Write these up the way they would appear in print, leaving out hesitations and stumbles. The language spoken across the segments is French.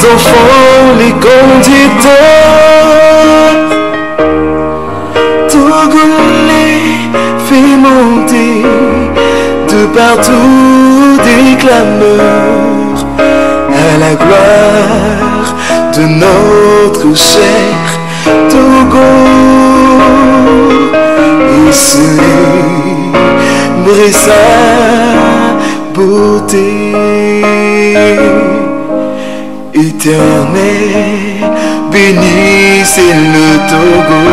enfants, les conducteurs, Togolais fait monter de partout des clameurs à la gloire de notre cher Togo. Et célébrer sa beauté éternelle, bénissez le Togo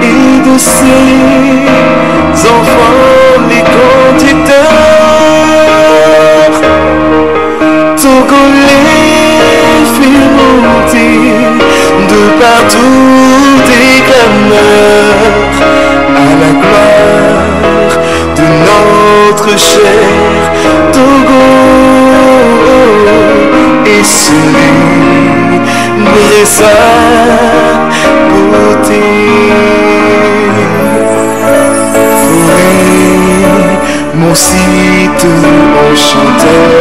et de ses enfants les conducteurs togolais fait monter de partout des clameurs à la gloire de notre cher Togo et célébrer sa beauté. Forêt, mon site enchanteur,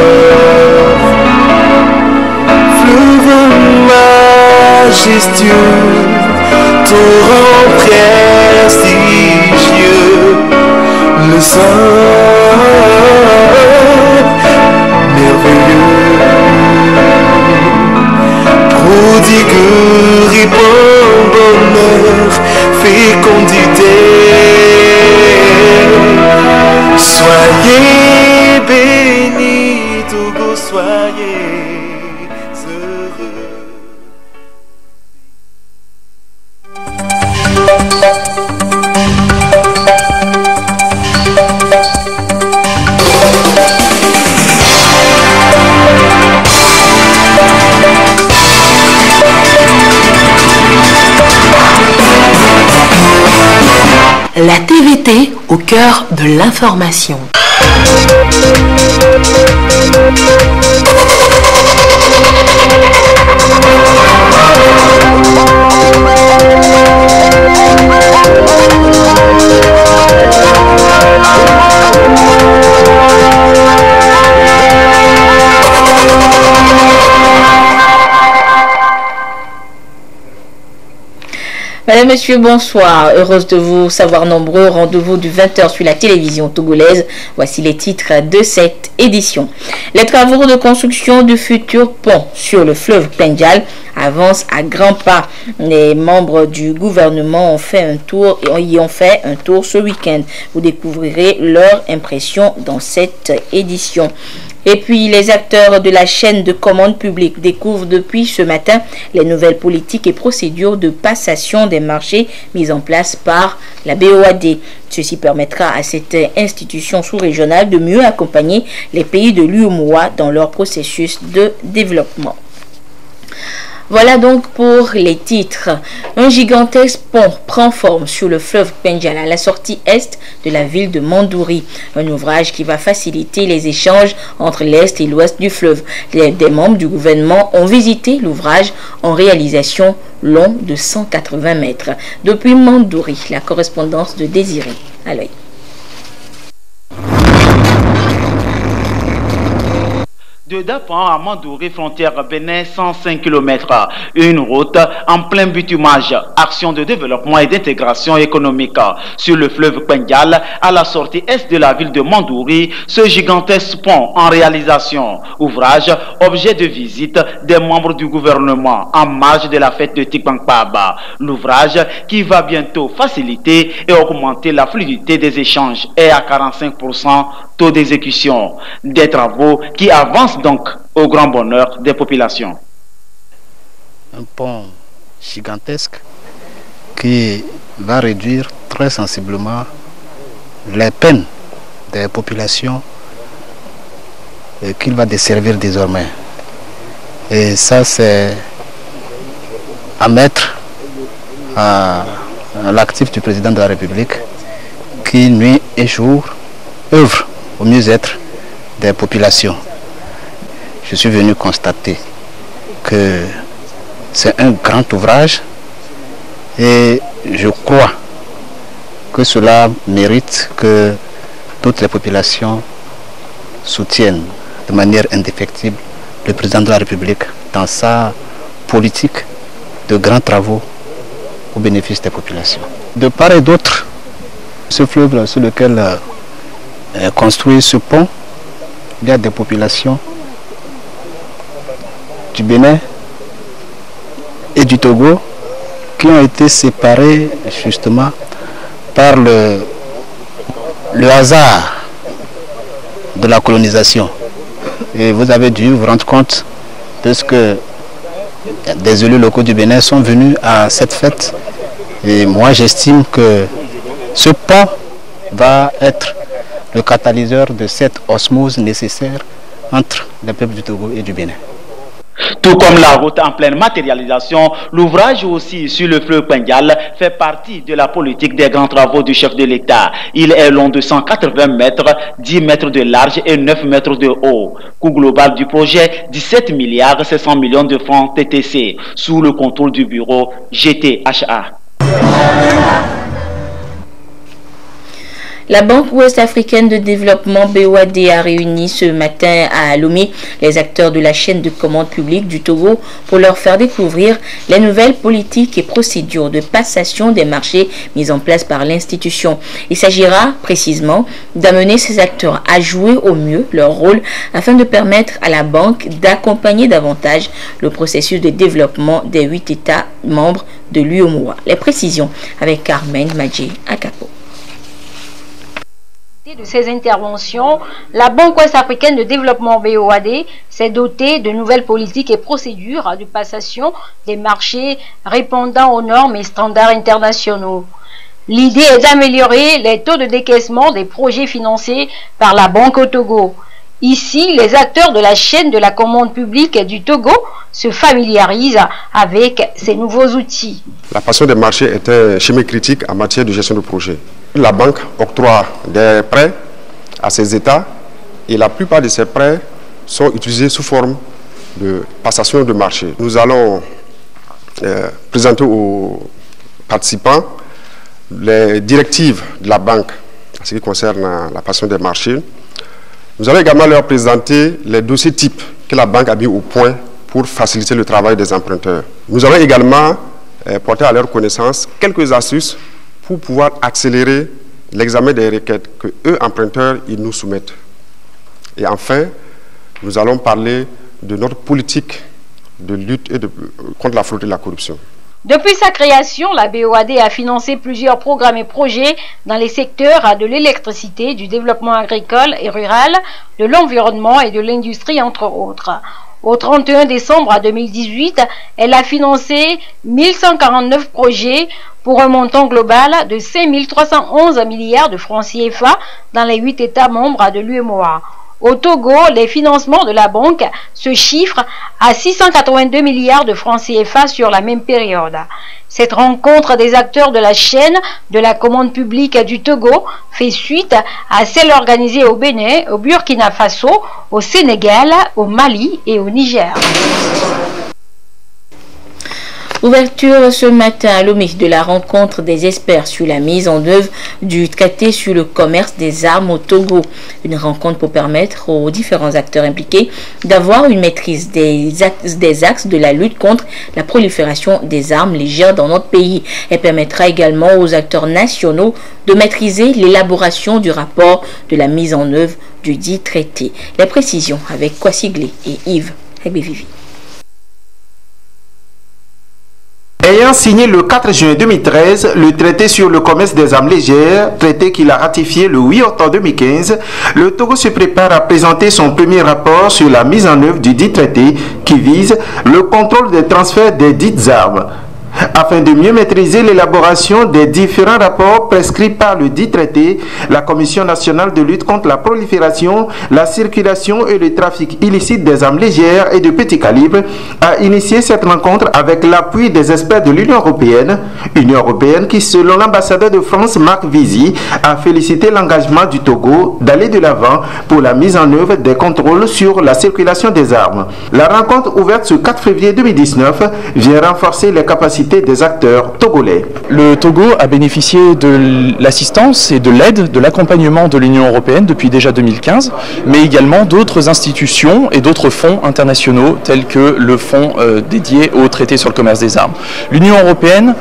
fleuve majestueux, torrent prestigieux, le sang merveilleux, prodigue, répand bonheur, fécondité. Soyez bénis, Togo, soyez heureux. La TVT au cœur de l'information. Madame, Monsieur, bonsoir. Heureuse de vous savoir nombreux. Rendez-vous du 20h sur la télévision togolaise. Voici les titres de cette édition. Les travaux de construction du futur pont sur le fleuve Pendjal avancent à grands pas. Les membres du gouvernement y ont fait un tour ce week-end. Vous découvrirez leur impression dans cette édition. Et puis, les acteurs de la chaîne de commande publique découvrent depuis ce matin les nouvelles politiques et procédures de passation des marchés mises en place par la BOAD. Ceci permettra à cette institution sous-régionale de mieux accompagner les pays de l'UEMOA dans leur processus de développement. Voilà donc pour les titres. Un gigantesque pont prend forme sur le fleuve Pendjal à la sortie est de la ville de Mandouri. Un ouvrage qui va faciliter les échanges entre l'est et l'ouest du fleuve. Des membres du gouvernement ont visité l'ouvrage en réalisation long de 180 mètres. Depuis Mandouri, la correspondance de Désiré à l'œil. De Dapan à Mandouri, frontière Bénin, 105 km. Une route en plein bitumage. Action de développement et d'intégration économique. Sur le fleuve Pendjal, à la sortie est de la ville de Mandouri, ce gigantesque pont en réalisation. Ouvrage, objet de visite des membres du gouvernement en marge de la fête de Tikbankpaba. L'ouvrage qui va bientôt faciliter et augmenter la fluidité des échanges est à 45% taux d'exécution. Des travaux qui avancent donc au grand bonheur des populations. Un pont gigantesque qui va réduire très sensiblement les peines des populations qu'il va desservir désormais. Et ça, c'est à mettre à l'actif du président de la République qui, nuit et jour, œuvre au mieux-être des populations. Je suis venu constater que c'est un grand ouvrage et je crois que cela mérite que toutes les populations soutiennent de manière indéfectible le président de la République dans sa politique de grands travaux au bénéfice des populations. De part et d'autre, ce fleuve sur lequel est construit ce pont, il y a des populations du Bénin et du Togo qui ont été séparées justement par le hasard de la colonisation. Et vous avez dû vous rendre compte de ce que des élus locaux du Bénin sont venus à cette fête. Et moi j'estime que ce pont va être le catalyseur de cette osmose nécessaire entre les peuples du Togo et du Bénin. Tout comme la route en pleine matérialisation, l'ouvrage aussi sur le fleuve Kpendial fait partie de la politique des grands travaux du chef de l'État. Il est long de 180 mètres, 10 mètres de large et 9 mètres de haut. Coût global du projet, 17 milliards 700 millions de francs TTC, sous le contrôle du bureau GTHA. La Banque ouest-africaine de développement BOAD a réuni ce matin à Lomé les acteurs de la chaîne de commande publique du Togo pour leur faire découvrir les nouvelles politiques et procédures de passation des marchés mises en place par l'institution. Il s'agira précisément d'amener ces acteurs à jouer au mieux leur rôle afin de permettre à la banque d'accompagner davantage le processus de développement des 8 États membres de l'UEMOA. Les précisions avec Carmen Madjé Akapo. De ces interventions, la Banque ouest-africaine de développement BOAD s'est dotée de nouvelles politiques et procédures de passation des marchés répondant aux normes et standards internationaux. L'idée est d'améliorer les taux de décaissement des projets financés par la Banque au Togo. Ici, les acteurs de la chaîne de la commande publique du Togo se familiarisent avec ces nouveaux outils. La passation des marchés est un chemin critique en matière de gestion de projet. La banque octroie des prêts à ces États et la plupart de ces prêts sont utilisés sous forme de passation de marché. Nous allons présenter aux participants les directives de la banque en ce qui concerne la passation des marchés. Nous allons également leur présenter les dossiers types que la banque a mis au point pour faciliter le travail des emprunteurs. Nous allons également porter à leur connaissance quelques astuces pour pouvoir accélérer l'examen des requêtes que eux, emprunteurs, ils nous soumettent. Et enfin, nous allons parler de notre politique de lutte contre la fraude et la corruption. Depuis sa création, la BOAD a financé plusieurs programmes et projets dans les secteurs de l'électricité, du développement agricole et rural, de l'environnement et de l'industrie, entre autres. Au 31 décembre 2018, elle a financé 1149 projets pour un montant global de 5311 milliards de francs CFA dans les 8 États membres de l'UEMOA. Au Togo, les financements de la banque se chiffrent à 682 milliards de francs CFA sur la même période. Cette rencontre des acteurs de la chaîne de la commande publique du Togo fait suite à celle organisée au Bénin, au Burkina Faso, au Sénégal, au Mali et au Niger. Ouverture ce matin à Lomé de la rencontre des experts sur la mise en œuvre du traité sur le commerce des armes au Togo. Une rencontre pour permettre aux différents acteurs impliqués d'avoir une maîtrise des axes de la lutte contre la prolifération des armes légères dans notre pays. Elle permettra également aux acteurs nationaux de maîtriser l'élaboration du rapport de la mise en œuvre du dit traité. Les précisions avec Kwasiglé et Yves Hebevivi. Ayant signé le 4 juin 2013 le traité sur le commerce des armes légères, traité qu'il a ratifié le 8 octobre 2015, le Togo se prépare à présenter son premier rapport sur la mise en œuvre du dit traité qui vise le contrôle des transferts des dites armes. Afin de mieux maîtriser l'élaboration des différents rapports prescrits par le dit traité, la Commission nationale de lutte contre la prolifération, la circulation et le trafic illicite des armes légères et de petit calibre a initié cette rencontre avec l'appui des experts de l'Union européenne qui, selon l'ambassadeur de France Marc Vizy, a félicité l'engagement du Togo d'aller de l'avant pour la mise en œuvre des contrôles sur la circulation des armes. La rencontre ouverte ce 4 février 2019 vient renforcer les capacités diversité des acteurs togolais. Le Togo a bénéficié de l'assistance et de l'aide, de l'accompagnement de l'Union européenne depuis déjà 2015, mais également d'autres institutions et d'autres fonds internationaux tels que le fonds dédié au traité sur le commerce des armes. L'Union européenne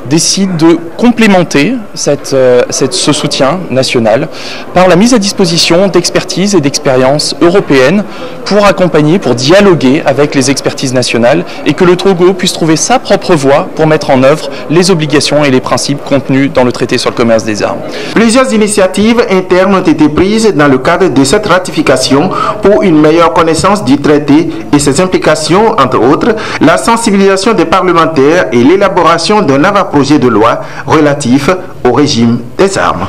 décide de complémenter ce soutien national par la mise à disposition d'expertise et d'expériences européennes pour accompagner, pour dialoguer avec les expertises nationales et que le Togo puisse trouver sa propre voie pour mettre en œuvre les obligations et les principes contenus dans le traité sur le commerce des armes. Plusieurs initiatives internes ont été prises dans le cadre de cette ratification pour une meilleure connaissance du traité et ses implications, entre autres, la sensibilisation des parlementaires et l'élaboration d'un avant-projet de loi relatif au régime des armes.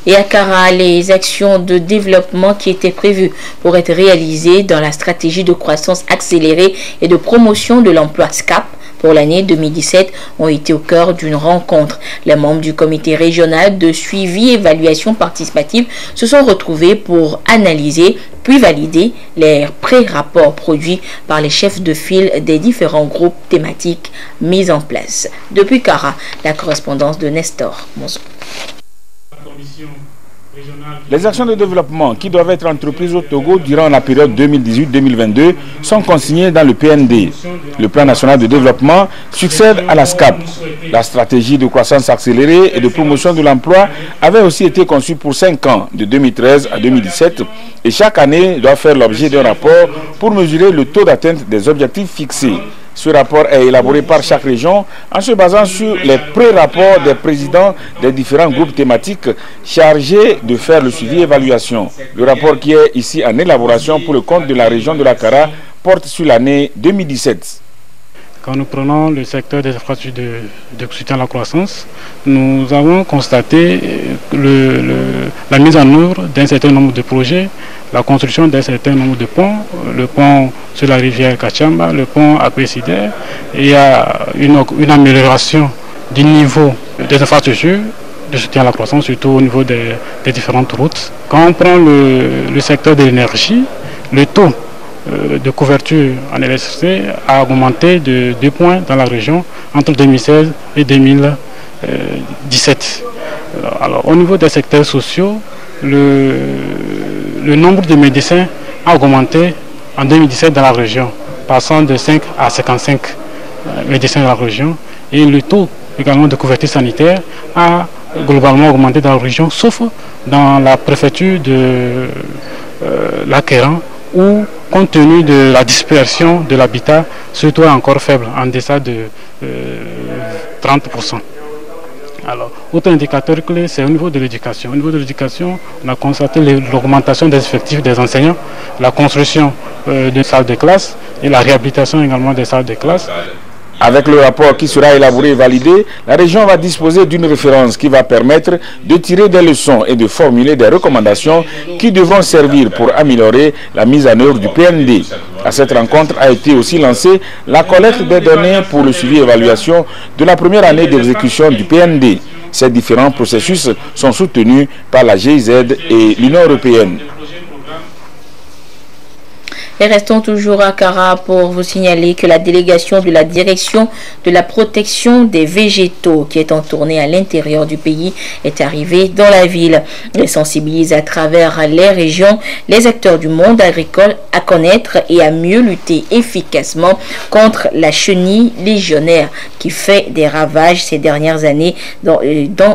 Et à Kara, les actions de développement qui étaient prévues pour être réalisées dans la stratégie de croissance accélérée et de promotion de l'emploi SCAP pour l'année 2017 ont été au cœur d'une rencontre. Les membres du comité régional de suivi et évaluation participative se sont retrouvés pour analyser puis valider les pré-rapports produits par les chefs de file des différents groupes thématiques mis en place. Depuis Kara, la correspondance de Nestor Monzo. Les actions de développement qui doivent être entreprises au Togo durant la période 2018-2022 sont consignées dans le PND. Le plan national de développement succède à la SCAP. La stratégie de croissance accélérée et de promotion de l'emploi avait aussi été conçue pour 5 ans, de 2013 à 2017, et chaque année doit faire l'objet d'un rapport pour mesurer le taux d'atteinte des objectifs fixés. Ce rapport est élaboré par chaque région en se basant sur les pré-rapports des présidents des différents groupes thématiques chargés de faire le suivi et l'évaluation. Le rapport qui est ici en élaboration pour le compte de la région de la Kara porte sur l'année 2017. Quand nous prenons le secteur des infrastructures de soutien à la croissance, nous avons constaté la mise en œuvre d'un certain nombre de projets, la construction d'un certain nombre de ponts, le pont sur la rivière Kachamba, le pont à Pessidère. Il y a une amélioration du niveau des infrastructures de soutien à la croissance, surtout au niveau des différentes routes. Quand on prend le secteur de l'énergie, le taux de couverture en électricité a augmenté de 2 points dans la région entre 2016 et 2017. Alors, au niveau des secteurs sociaux, le nombre de médecins a augmenté en 2017 dans la région, passant de 5 à 55 médecins dans la région. Et le taux également de couverture sanitaire a globalement augmenté dans la région, sauf dans la préfecture de l'Akéran, où, compte tenu de la dispersion de l'habitat, ce taux est encore faible, en deçà de 30%. Alors, autre indicateur clé, c'est au niveau de l'éducation. Au niveau de l'éducation, on a constaté l'augmentation des effectifs des enseignants, la construction de salles de classe et la réhabilitation également des salles de classe. Avec le rapport qui sera élaboré et validé, la région va disposer d'une référence qui va permettre de tirer des leçons et de formuler des recommandations qui devront servir pour améliorer la mise en œuvre du PND. À cette rencontre a été aussi lancée la collecte des données pour le suivi et évaluation de la première année d'exécution du PND. Ces différents processus sont soutenus par la GIZ et l'Union européenne. Et restons toujours à Kara pour vous signaler que la délégation de la direction de la protection des végétaux qui est en tournée à l'intérieur du pays est arrivée dans la ville. Elle sensibilise à travers les régions les acteurs du monde agricole à connaître et à mieux lutter efficacement contre la chenille légionnaire qui fait des ravages ces dernières années dans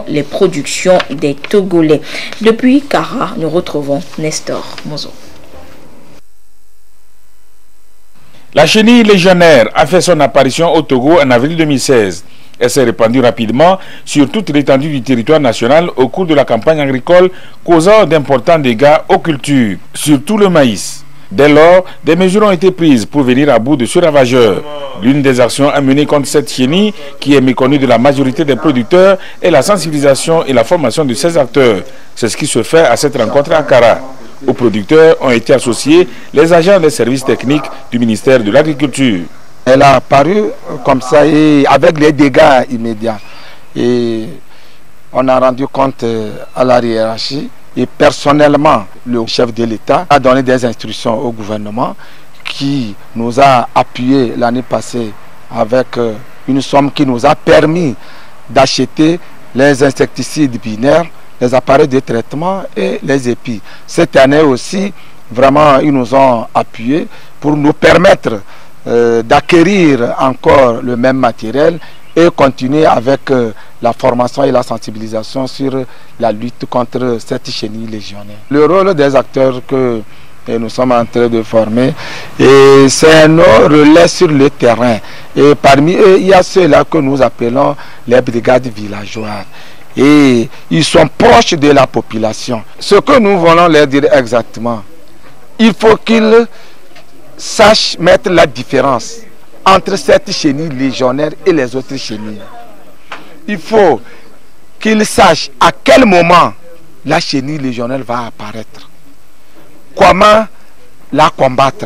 les productions des Togolais. Depuis Kara, nous retrouvons Nestor Monzo. La chenille légionnaire a fait son apparition au Togo en avril 2016. Elle s'est répandue rapidement sur toute l'étendue du territoire national au cours de la campagne agricole, causant d'importants dégâts aux cultures, surtout le maïs. Dès lors, des mesures ont été prises pour venir à bout de ce ravageur. L'une des actions à mener contre cette chenille, qui est méconnue de la majorité des producteurs, est la sensibilisation et la formation de ces acteurs. C'est ce qui se fait à cette rencontre à Kara. Aux producteurs ont été associés les agents des services techniques du ministère de l'Agriculture. Elle a apparu comme ça et avec les dégâts immédiats. Et on a rendu compte à la hiérarchie et personnellement, le chef de l'État a donné des instructions au gouvernement qui nous a appuyés l'année passée avec une somme qui nous a permis d'acheter les insecticides binaires, les appareils de traitement et les épis. Cette année aussi, vraiment, ils nous ont appuyés pour nous permettre d'acquérir encore le même matériel et continuer avec la formation et la sensibilisation sur la lutte contre cette chenille légionnaire. Le rôle des acteurs que nous sommes en train de former, et c'est nos relais sur le terrain. Et parmi eux, il y a ceux-là que nous appelons les brigades villageoises. Et ils sont proches de la population. Ce que nous voulons leur dire exactement, il faut qu'ils sachent mettre la différence entre cette chenille légionnaire et les autres chenilles. Il faut qu'ils sachent à quel moment la chenille légionnaire va apparaître. Comment la combattre.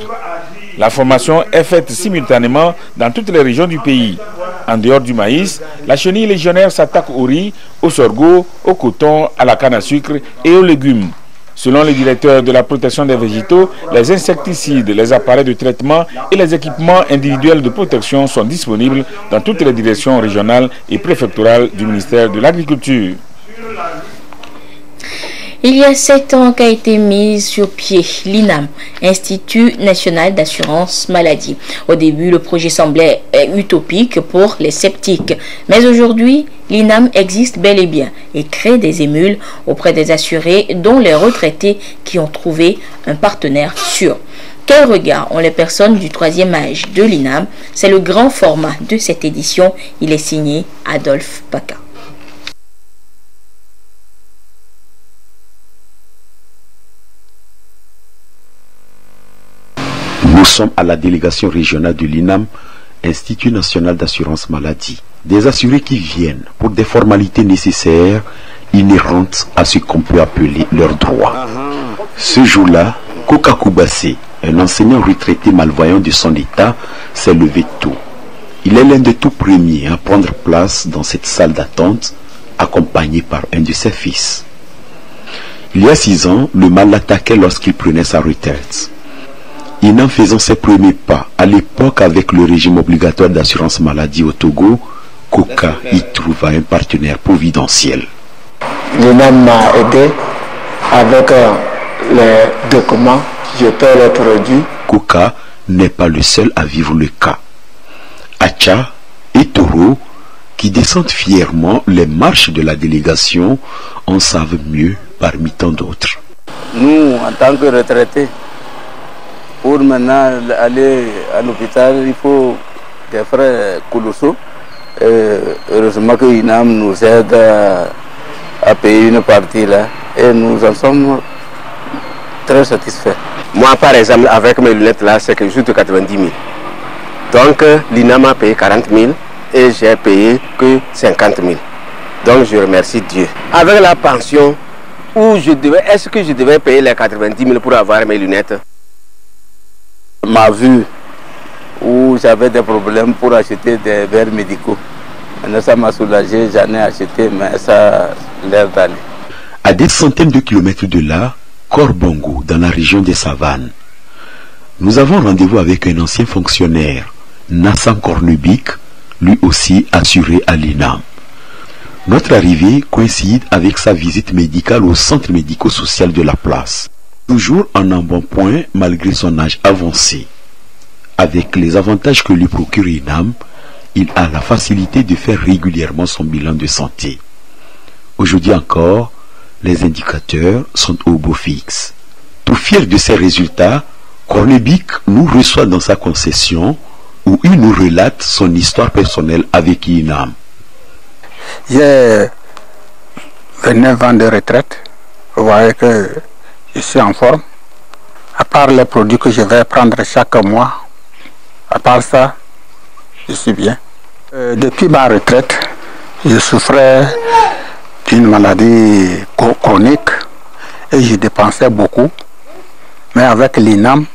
La formation est faite simultanément dans toutes les régions du pays. En dehors du maïs, la chenille légionnaire s'attaque au riz, au sorgho, au coton, à la canne à sucre et aux légumes. Selon le directeur de la protection des végétaux, les insecticides, les appareils de traitement et les équipements individuels de protection sont disponibles dans toutes les directions régionales et préfectorales du ministère de l'Agriculture. Il y a 7 ans qu'a été mise sur pied l'INAM, Institut National d'Assurance Maladie. Au début, le projet semblait utopique pour les sceptiques. Mais aujourd'hui, l'INAM existe bel et bien et crée des émules auprès des assurés, dont les retraités qui ont trouvé un partenaire sûr. Quel regard ont les personnes du 3e âge de l'INAM? C'est le grand format de cette édition. Il est signé Adolphe Paca. Nous sommes à la délégation régionale de l'INAM, Institut National d'Assurance Maladie. Des assurés qui viennent pour des formalités nécessaires, inhérentes à ce qu'on peut appeler leurs droits. Ce jour-là, Koka Koubassé, un enseignant retraité malvoyant de son état, s'est levé tôt. Il est l'un des tout premiers à prendre place dans cette salle d'attente, accompagné par un de ses fils. Il y a 6 ans, le mal l'attaquait lorsqu'il prenait sa retraite. INAM faisant ses premiers pas, à l'époque avec le régime obligatoire d'assurance maladie au Togo, Koka y trouva un partenaire providentiel. L'INAM m'a aidé avec les documents, je peux les produits. Koka n'est pas le seul à vivre le cas. Acha et Toro, qui descendent fièrement les marches de la délégation, en savent mieux parmi tant d'autres. Nous, en tant que retraités, pour maintenant aller à l'hôpital, il faut des frais colossaux. Heureusement que l'INAM nous aide à payer une partie là. Et nous en sommes très satisfaits. Moi, par exemple, avec mes lunettes là, c'est que juste 90 000. Donc, l'INAM a payé 40 000 et j'ai payé que 50 000. Donc, je remercie Dieu. Avec la pension, est-ce que je devais payer les 90 000 pour avoir mes lunettes? Ma vue, où j'avais des problèmes pour acheter des verres médicaux. Maintenant, ça m'a soulagé, j'en ai acheté, mais ça a l'air d'aller. À des centaines de kilomètres de là, Korbongo, dans la région des Savanes, nous avons rendez-vous avec un ancien fonctionnaire, Nassam Kornubik, lui aussi assuré à l'INAM. Notre arrivée coïncide avec sa visite médicale au centre médico-social de la place. Toujours en embonpoint malgré son âge avancé. Avec les avantages que lui procure l'INAM, il a la facilité de faire régulièrement son bilan de santé. Aujourd'hui encore, les indicateurs sont au beau fixe. Tout fier de ces résultats, Kornubik nous reçoit dans sa concession où il nous relate son histoire personnelle avec l'INAM. J'ai 29 ans de retraite. Vous voyez que je suis en forme. À part les produits que je vais prendre chaque mois, à part ça, je suis bien. Depuis ma retraite, je souffrais d'une maladie chronique et je dépensais beaucoup. Mais avec l'INAM,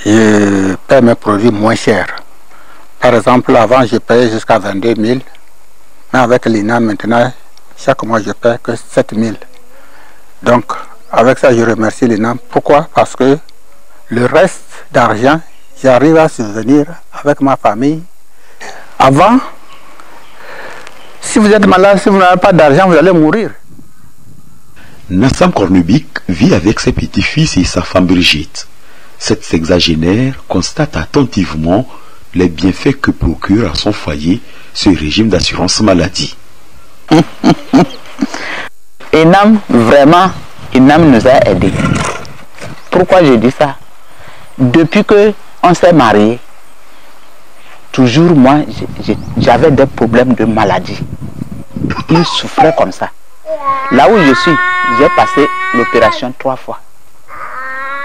je paie mes produits moins chers. Par exemple, avant, je payais jusqu'à 22 000. Mais avec l'INAM, maintenant, chaque mois, je paie que 7 000. Donc, avec ça, je remercie l'INAM. Pourquoi? Parce que le reste d'argent, j'arrive à subvenir avec ma famille. Avant, si vous êtes malade, si vous n'avez pas d'argent, vous allez mourir. Nassam Cornubic vit avec ses petits-fils et sa femme Brigitte. Cette sexagénaire constate attentivement les bienfaits que procure à son foyer ce régime d'assurance maladie. Inam, vraiment, Inam nous a aidés. Pourquoi je dis ça? Depuis qu'on s'est mariés, toujours moi, j'avais des problèmes de maladie. Il souffrait comme ça. Là où je suis, j'ai passé l'opération 3 fois.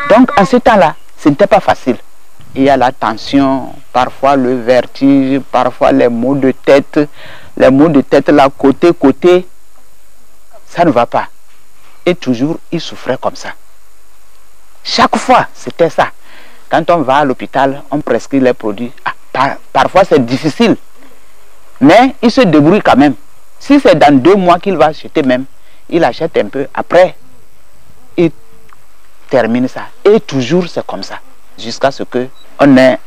Donc en ce temps-là, ce n'était pas facile. Il y a la tension, parfois le vertige, parfois les maux de tête. Les maux de tête là, côté, ça ne va pas. Et toujours, il souffrait comme ça. Chaque fois, c'était ça. Quand on va à l'hôpital, on prescrit les produits. Parfois, c'est difficile. Mais il se débrouille quand même. Si c'est dans 2 mois qu'il va acheter même, il achète un peu. Après, il termine ça. Et toujours, c'est comme ça. Jusqu'à ce qu'on est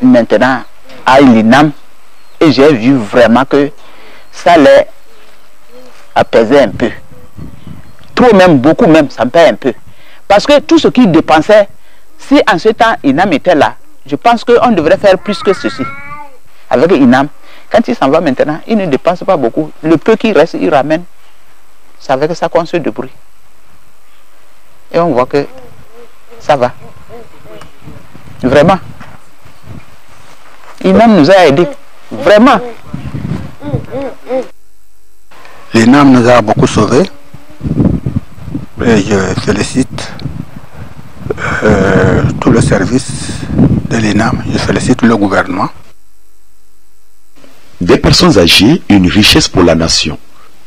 maintenant à l'INAM. Et j'ai vu vraiment que ça les apaisait un peu. Trop même, beaucoup même, ça me paie un peu. Parce que tout ce qu'il dépensait, si en ce temps INAM était là, je pense qu'on devrait faire plus que ceci. Avec INAM, quand il s'en va maintenant, il ne dépense pas beaucoup. Le peu qui reste, il ramène. C'est avec ça qu'on se débrouille. Et on voit que ça va. Vraiment. INAM nous a aidés. Vraiment. L'INAM nous a beaucoup sauvés. Et je félicite tout le service de l'INAM. Je félicite le gouvernement. Des personnes âgées, une richesse pour la nation.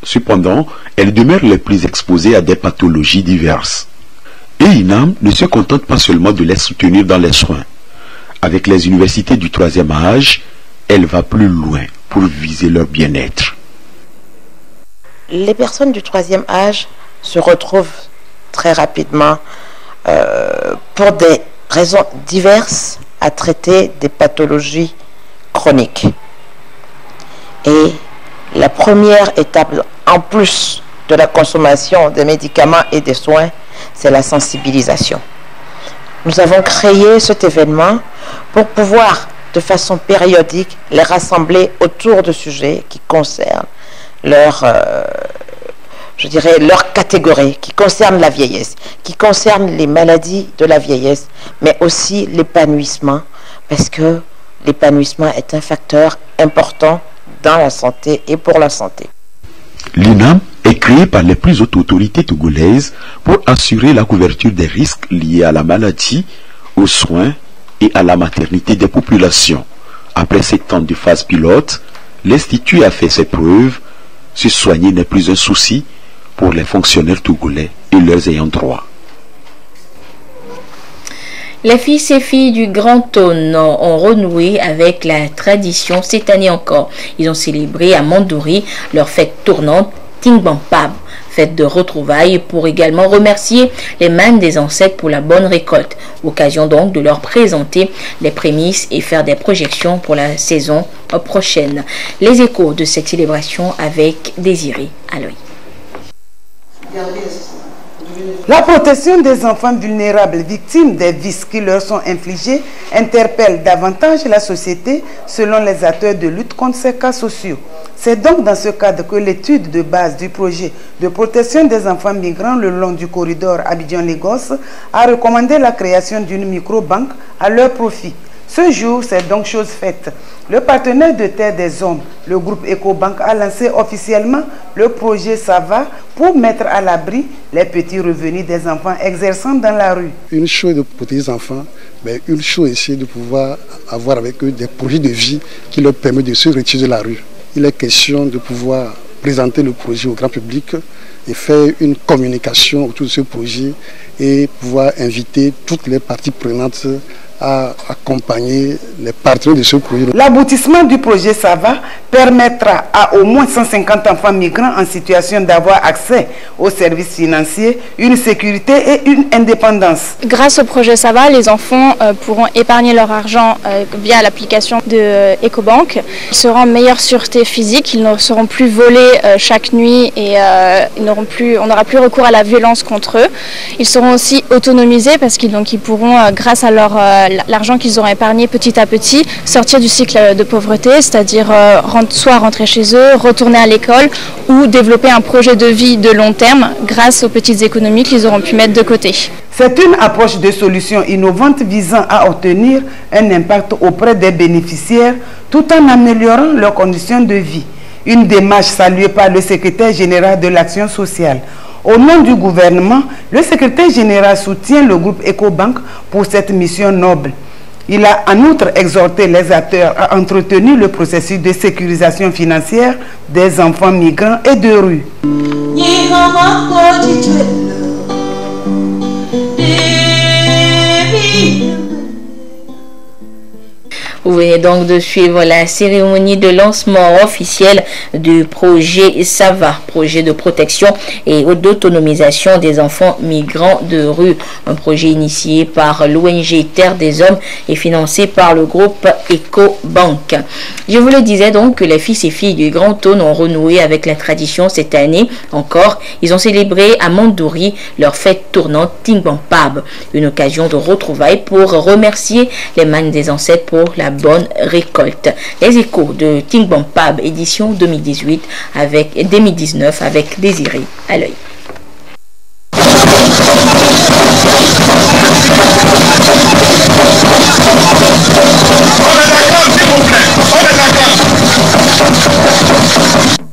Cependant, elles demeurent les plus exposées à des pathologies diverses. Et l'INAM ne se contente pas seulement de les soutenir dans les soins. Avec les universités du 3e âge, elle va plus loin pour viser leur bien-être. Les personnes du 3e âge se retrouvent très rapidement pour des raisons diverses à traiter des pathologies chroniques. Et la première étape, en plus de la consommation des médicaments et des soins, c'est la sensibilisation. Nous avons créé cet événement pour pouvoir, de façon périodique, les rassembler autour de sujets qui concernent leur catégorie, qui concernent la vieillesse, qui concernent les maladies de la vieillesse, mais aussi l'épanouissement, parce que l'épanouissement est un facteur important dans la santé et pour la santé. L'INAM est créé par les plus hautes autorités togolaises pour assurer la couverture des risques liés à la maladie, aux soins et à la maternité des populations. Après 7 ans de phase pilote, l'Institut a fait ses preuves. Se soigner n'est plus un souci pour les fonctionnaires togolais et leurs ayants droit. Les fils et filles du Grand Aune ont renoué avec la tradition cette année encore. Ils ont célébré à Mandouri leur fête tournante Tingbampab, fête de retrouvailles, pour également remercier les mânes des ancêtres pour la bonne récolte. Occasion donc de leur présenter les prémices et faire des projections pour la saison prochaine. Les échos de cette célébration avec Désiré Aloy. La protection des enfants vulnérables victimes des vices qui leur sont infligés interpelle davantage la société selon les acteurs de lutte contre ces cas sociaux. C'est donc dans ce cadre que l'étude de base du projet de protection des enfants migrants le long du corridor Abidjan-Lagos a recommandé la création d'une micro-banque à leur profit. Ce jour, c'est donc chose faite. Le partenaire de Terre des Hommes, le groupe EcoBank, a lancé officiellement le projet SAVA pour mettre à l'abri les petits revenus des enfants exerçant dans la rue. Une chose de protéger les enfants, mais une chose aussi de pouvoir avoir avec eux des projets de vie qui leur permettent de se retirer de la rue. Il est question de pouvoir présenter le projet au grand public et faire une communication autour de ce projet et pouvoir inviter toutes les parties prenantes à accompagner les partenaires de ce projet. L'aboutissement du projet SAVA permettra à au moins 150 enfants migrants en situation d'avoir accès aux services financiers, une sécurité et une indépendance. Grâce au projet SAVA, les enfants pourront épargner leur argent via l'application de EcoBank. Ils seront en meilleure sûreté physique, ils ne seront plus volés chaque nuit et on n'aura plus recours à la violence contre eux. Ils seront aussi autonomisés parce qu'ils pourront, grâce à l'argent qu'ils auront épargné petit à petit, sortir du cycle de pauvreté, c'est-à-dire soit rentrer chez eux, retourner à l'école ou développer un projet de vie de long terme grâce aux petites économies qu'ils auront pu mettre de côté. C'est une approche de solution innovante visant à obtenir un impact auprès des bénéficiaires tout en améliorant leurs conditions de vie. Une démarche saluée par le secrétaire général de l'Action sociale. Au nom du gouvernement, le secrétaire général soutient le groupe EcoBank pour cette mission noble. Il a en outre exhorté les acteurs à entretenir le processus de sécurisation financière des enfants migrants et de rue. Vous venez donc de suivre la cérémonie de lancement officiel du projet SAVA, projet de protection et d'autonomisation des enfants migrants de rue. Un projet initié par l'ONG Terre des Hommes et financé par le groupe EcoBank. Je vous le disais donc que les fils et filles du Grand Aune ont renoué avec la tradition cette année encore. Ils ont célébré à Mandouri leur fête tournante Tingbampab, une occasion de retrouvailles pour remercier les mannes des ancêtres pour la bonne récolte. Les échos de Tingbampab édition 2019 avec Désiré à l'œil.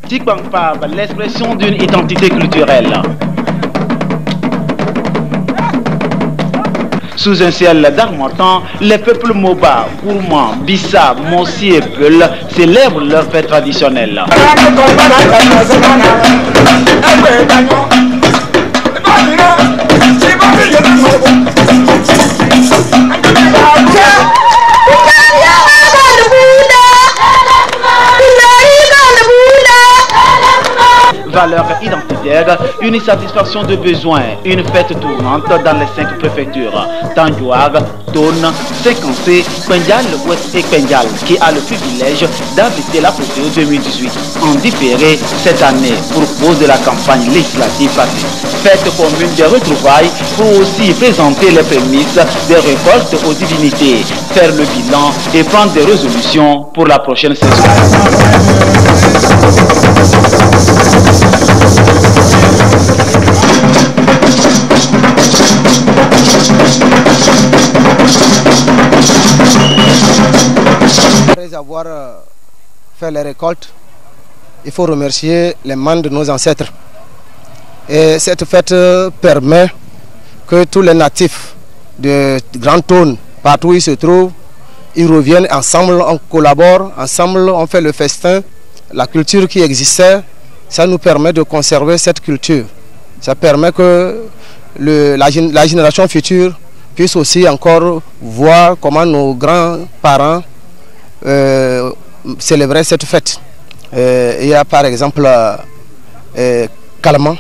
Tingbampab, l'expression d'une identité culturelle. Sous un ciel d'argentan, les peuples Moba, Gourmand, Bissa, Mossi et Peul célèbrent leur fête traditionnelle. Valeurs identitaires, une satisfaction de besoins, une fête tournante dans les 5 préfectures, Tandjouar, Tone, Séquencé, Pendial, Ouest et Pendial, qui a le privilège d'inviter la clôture 2018 en différé cette année pour cause de la campagne législative passée. Fête commune des retrouvailles pour aussi présenter les prémices des récoltes aux divinités, faire le bilan et prendre des résolutions pour la prochaine saison. Après avoir fait les récoltes, il faut remercier les membres de nos ancêtres. Et cette fête permet que tous les natifs de Grand Aune, partout où ils se trouvent, ils reviennent ensemble, on collabore, ensemble on fait le festin. La culture qui existait, ça nous permet de conserver cette culture. Ça permet que la génération future puisse aussi encore voir comment nos grands-parents célébraient cette fête. Il y a par exemple Calment.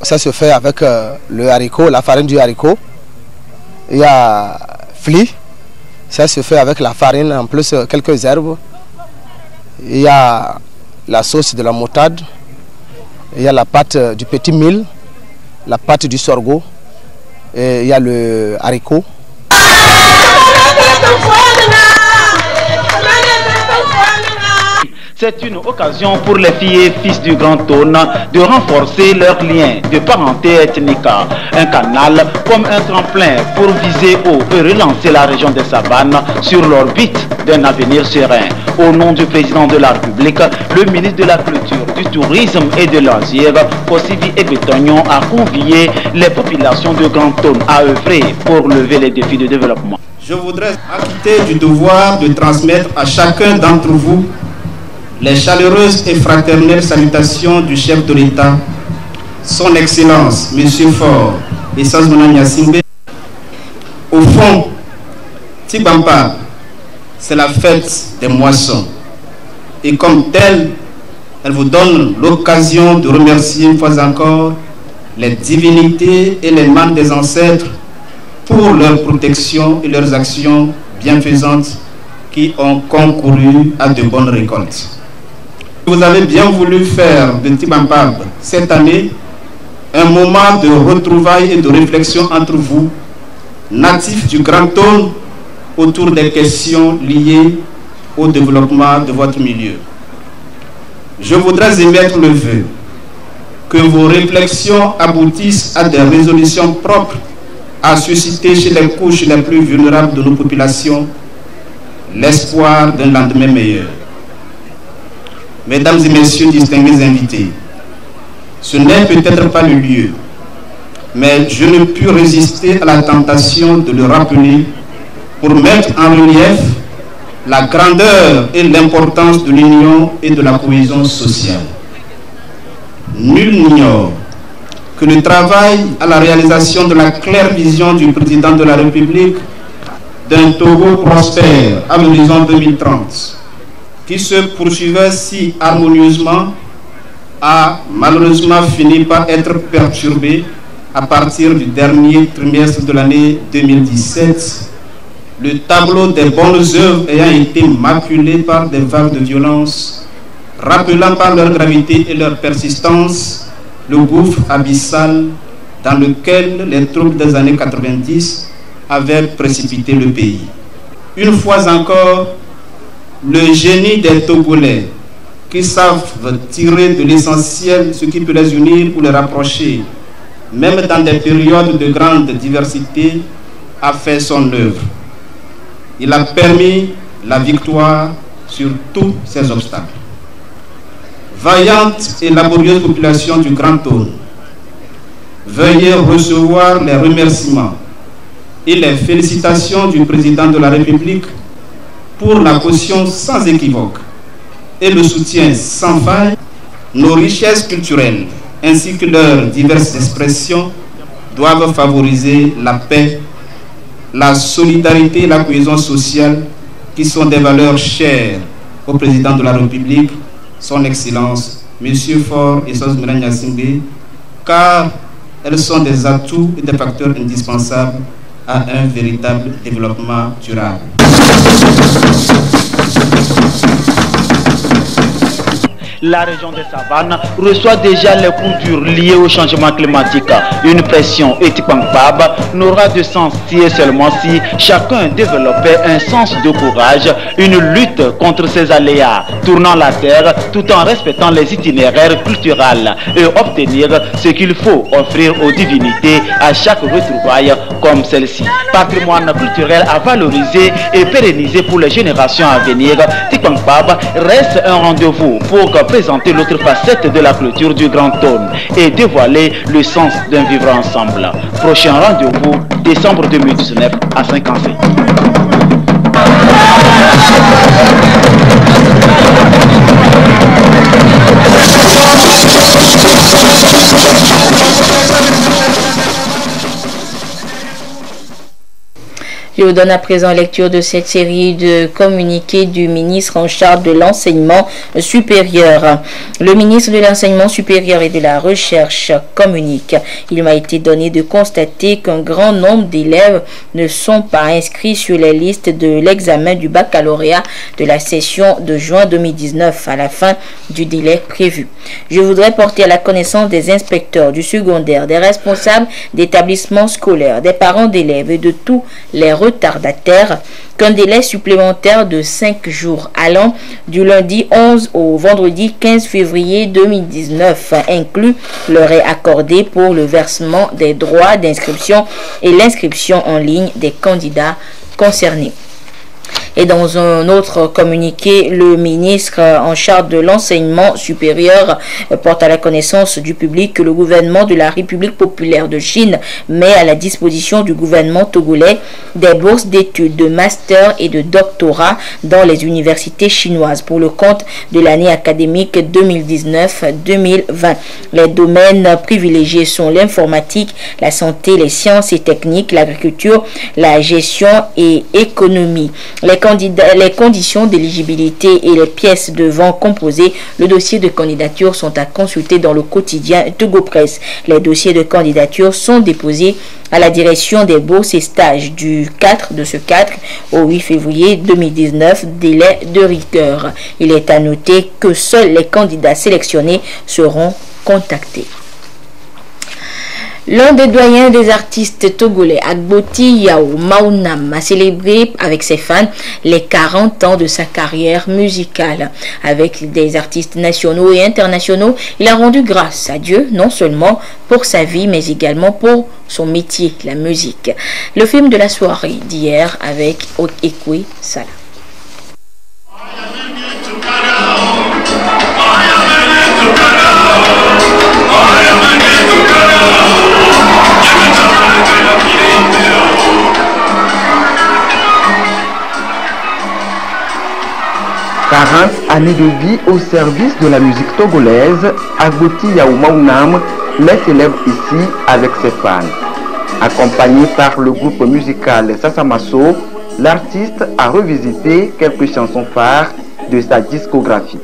Ça se fait avec le haricot, la farine du haricot. Il y a Fli. Ça se fait avec la farine, en plus quelques herbes. Il y a la sauce de la moutarde. Il y a la pâte du petit mil, la pâte du sorgho. Et il y a le haricot. C'est une occasion pour les filles et fils du Grand Aune de renforcer leurs liens de parenté ethnique. Un canal comme un tremplin pour viser haut et relancer la région des Savanes sur l'orbite d'un avenir serein. Au nom du président de la République, le ministre de la Culture, du Tourisme et de l'Asie, Kosivi Ebetognon, a convié les populations de Grand Aune à œuvrer pour lever les défis de développement. Je voudrais acquitter du devoir de transmettre à chacun d'entre vous les chaleureuses et fraternelles salutations du chef de l'État, son Excellence, M. Faure Essence Mouna Niasimbe, au fond Tibampa, c'est la fête des moissons. Et comme telle, elle vous donne l'occasion de remercier une fois encore les divinités et les membres des ancêtres pour leur protection et leurs actions bienfaisantes qui ont concouru à de bonnes récoltes. Vous avez bien voulu faire de Tibampa cette année un moment de retrouvailles et de réflexion entre vous, natifs du Grand Tône, autour des questions liées au développement de votre milieu. Je voudrais émettre le vœu que vos réflexions aboutissent à des résolutions propres à susciter chez les couches les plus vulnérables de nos populations l'espoir d'un lendemain meilleur. Mesdames et messieurs distingués invités, ce n'est peut-être pas le lieu, mais je ne puis résister à la tentation de le rappeler pour mettre en relief la grandeur et l'importance de l'union et de la cohésion sociale. Nul n'ignore que le travail à la réalisation de la claire vision du président de la République d'un Togo prospère à l'horizon 2030, qui se poursuivait si harmonieusement, a malheureusement fini par être perturbé à partir du dernier trimestre de l'année 2017, le tableau des bonnes œuvres ayant été maculé par des vagues de violence, rappelant par leur gravité et leur persistance le gouffre abyssal dans lequel les troubles des années 90 avaient précipité le pays. Une fois encore, le génie des Togolais, qui savent tirer de l'essentiel ce qui peut les unir ou les rapprocher, même dans des périodes de grande diversité, a fait son œuvre. Il a permis la victoire sur tous ces obstacles. Vaillante et laborieuse population du Grand Tône, veuillez recevoir les remerciements et les félicitations du président de la République pour la caution sans équivoque et le soutien sans faille. Nos richesses culturelles ainsi que leurs diverses expressions doivent favoriser la paix, la solidarité et la cohésion sociale qui sont des valeurs chères au président de la République, son Excellence, M. Faure et Sos Miranya Singé, car elles sont des atouts et des facteurs indispensables à un véritable développement durable. La région des savanes reçoit déjà les coups durs liés au changement climatique. Une pression étiquempable n'aura de sens si et seulement si chacun développait un sens de courage, une lutte contre ces aléas, tournant la terre tout en respectant les itinéraires culturels et obtenir ce qu'il faut offrir aux divinités à chaque retrouvaille comme celle-ci. Patrimoine culturel à valoriser et pérenniser pour les générations à venir, Tikpankpab reste un rendez-vous pour présenter l'autre facette de la clôture du Grand Tône et dévoiler le sens d'un vivre ensemble. Prochain rendez-vous, décembre 2019 à Saint-Cancé. Je vous donne à présent lecture de cette série de communiqués du ministre en charge de l'enseignement supérieur. Le ministre de l'enseignement supérieur et de la recherche communique. Il m'a été donné de constater qu'un grand nombre d'élèves ne sont pas inscrits sur les listes de l'examen du baccalauréat de la session de juin 2019 à la fin du délai prévu. Je voudrais porter à la connaissance des inspecteurs du secondaire, des responsables d'établissements scolaires, des parents d'élèves et de tous les retardataires qu'un délai supplémentaire de 5 jours allant du lundi 11 au vendredi 15 février 2019 inclus leur est accordé pour le versement des droits d'inscription et l'inscription en ligne des candidats concernés. Et dans un autre communiqué, le ministre en charge de l'enseignement supérieur porte à la connaissance du public que le gouvernement de la République populaire de Chine met à la disposition du gouvernement togolais des bourses d'études de master et de doctorat dans les universités chinoises pour le compte de l'année académique 2019-2020. Les domaines privilégiés sont l'informatique, la santé, les sciences et techniques, l'agriculture, la gestion et économie. Les conditions d'éligibilité et les pièces devant composer le dossier de candidature sont à consulter dans le quotidien Togo Presse. Les dossiers de candidature sont déposés à la direction des bourses et stages du 4 au 8 février 2019, délai de rigueur. Il est à noter que seuls les candidats sélectionnés seront contactés. L'un des doyens des artistes togolais, Agboti Yao Maunam, a célébré avec ses fans les 40 ans de sa carrière musicale. Avec des artistes nationaux et internationaux, il a rendu grâce à Dieu, non seulement pour sa vie, mais également pour son métier, la musique. Le film de la soirée d'hier avec Ekwe Salah. Années de vie au service de la musique togolaise, Agboti Yao Maunam les célèbre ici avec ses fans. Accompagné par le groupe musical Sasamaso, l'artiste a revisité quelques chansons phares de sa discographie.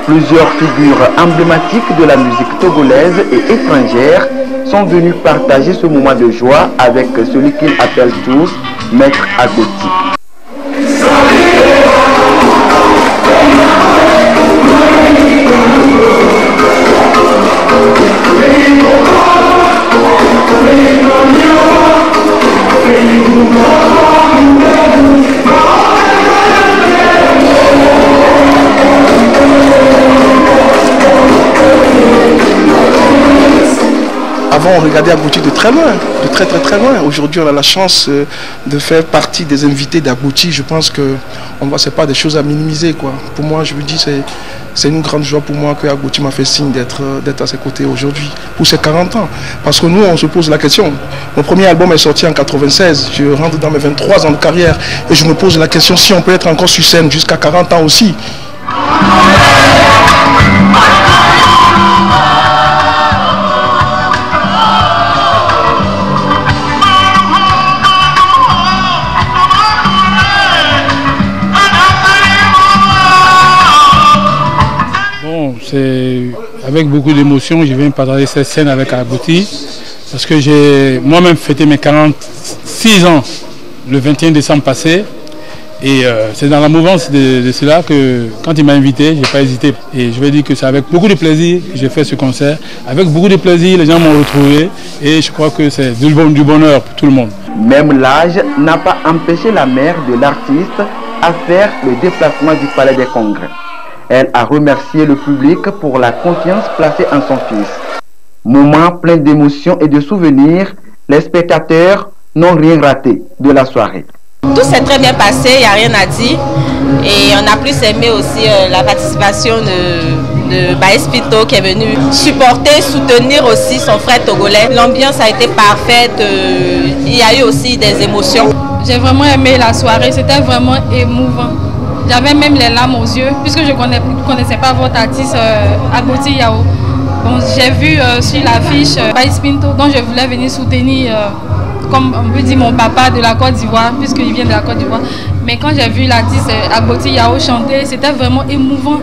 Plusieurs figures emblématiques de la musique togolaise et étrangère sont venues partager ce moment de joie avec celui qu'ils appellent tous Maître Agboti. Avant, on regardait Agboti de très loin, de très loin. Aujourd'hui, on a la chance de faire partie des invités d'Agboti. Je pense que ce n'est pas des choses à minimiser, quoi. Pour moi, je me dis, c'est une grande joie pour moi que Agboti m'a fait signe d'être à ses côtés aujourd'hui, pour ses 40 ans. Parce que nous, on se pose la question. Mon premier album est sorti en 96. Je rentre dans mes 23 ans de carrière et je me pose la question si on peut être encore sur scène jusqu'à 40 ans aussi. Avec beaucoup d'émotion, je viens partager cette scène avec Agboti parce que j'ai moi-même fêté mes 46 ans le 21 décembre passé et c'est dans la mouvance de cela que quand il m'a invité, je n'ai pas hésité et je vais dire que c'est avec beaucoup de plaisir que j'ai fait ce concert. Avec beaucoup de plaisir, les gens m'ont retrouvé et je crois que c'est du bonheur pour tout le monde. Même l'âge n'a pas empêché la mère de l'artiste à faire le déplacement du Palais des Congrès. Elle a remercié le public pour la confiance placée en son fils. Moment plein d'émotions et de souvenirs, les spectateurs n'ont rien raté de la soirée. Tout s'est très bien passé, il n'y a rien à dire. Et on a plus aimé aussi la participation de Baïs Pito qui est venu supporter, soutenir aussi son frère togolais. L'ambiance a été parfaite, il y a eu aussi des émotions. J'ai vraiment aimé la soirée, c'était vraiment émouvant. J'avais même les larmes aux yeux, puisque je ne connaissais pas votre artiste Agboti Yao. Bon, j'ai vu sur l'affiche Baïs Pinto, dont je voulais venir soutenir, comme on peut dire mon papa de la Côte d'Ivoire, puisqu'il vient de la Côte d'Ivoire. Mais quand j'ai vu l'artiste Agboti Yao chanter, c'était vraiment émouvant.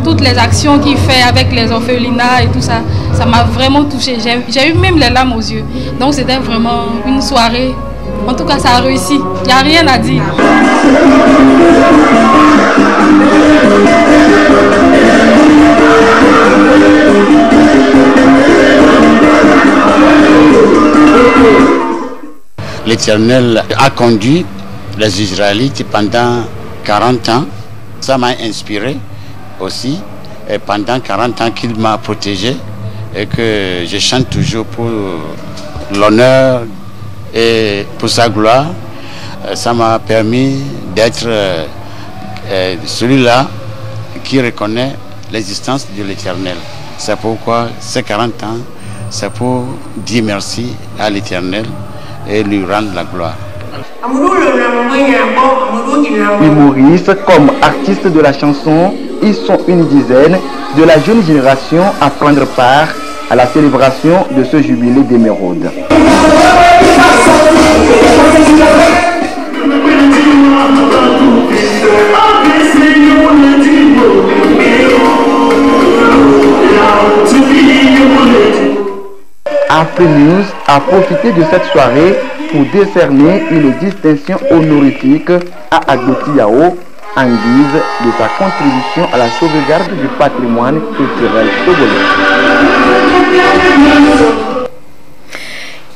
Toutes les actions qu'il fait avec les orphelinats et tout ça, ça m'a vraiment touchée. J'ai eu même les larmes aux yeux. Donc c'était vraiment une soirée. En tout cas, ça a réussi. Il n'y a rien à dire. l'Éternel a conduit les Israélites pendant 40 ans. Ça m'a inspiré aussi. Et pendant 40 ans qu'il m'a protégé et que je chante toujours pour l'honneur et pour sa gloire. Ça m'a permis d'être celui-là qui reconnaît l'existence de l'Éternel. C'est pourquoi ces 40 ans, c'est pour dire merci à l'Éternel et lui rendre la gloire. Humoristes comme artistes de la chanson, ils sont une dizaine de la jeune génération à prendre part à la célébration de ce jubilé d'émeraude. Afrinews a profité de cette soirée pour décerner une distinction honorifique à Agboti Yao en guise de sa contribution à la sauvegarde du patrimoine culturel togolais.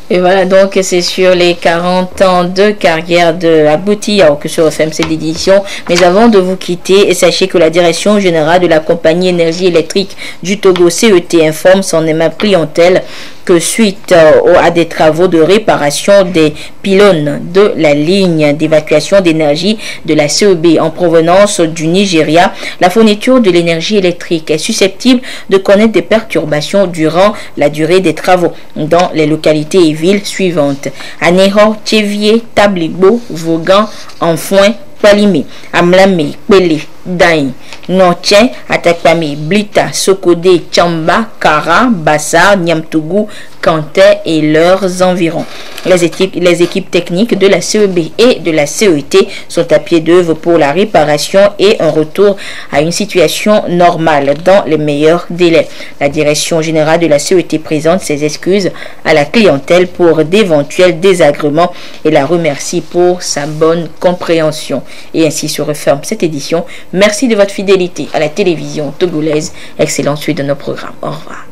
Et voilà, donc c'est sur les 40 ans de carrière de Agboti Yao que se referme cette édition. Mais avant de vous quitter, sachez que la direction générale de la compagnie énergie électrique du Togo CET informe son aimable clientèle que suite à des travaux de réparation des pylônes de la ligne d'évacuation d'énergie de la CEB en provenance du Nigeria, la fourniture de l'énergie électrique est susceptible de connaître des perturbations durant la durée des travaux dans les localités et villes suivantes: Aného, Tchévier, Tabligbo, Vaughan, Enfoin, Palimé, Amlamé, Pélé, Daïn, Notien, Atakpami, Blita, Sokode, Tchamba, Kara, Bassa, Niamtougou, Kanté et leurs environs. Les équipes techniques de la CEB et de la CET sont à pied d'œuvre pour la réparation et un retour à une situation normale dans les meilleurs délais. La direction générale de la CET présente ses excuses à la clientèle pour d'éventuels désagréments et la remercie pour sa bonne compréhension. Et ainsi se referme cette édition. Merci de votre fidélité à la télévision togolaise. Excellente suite de nos programmes. Au revoir.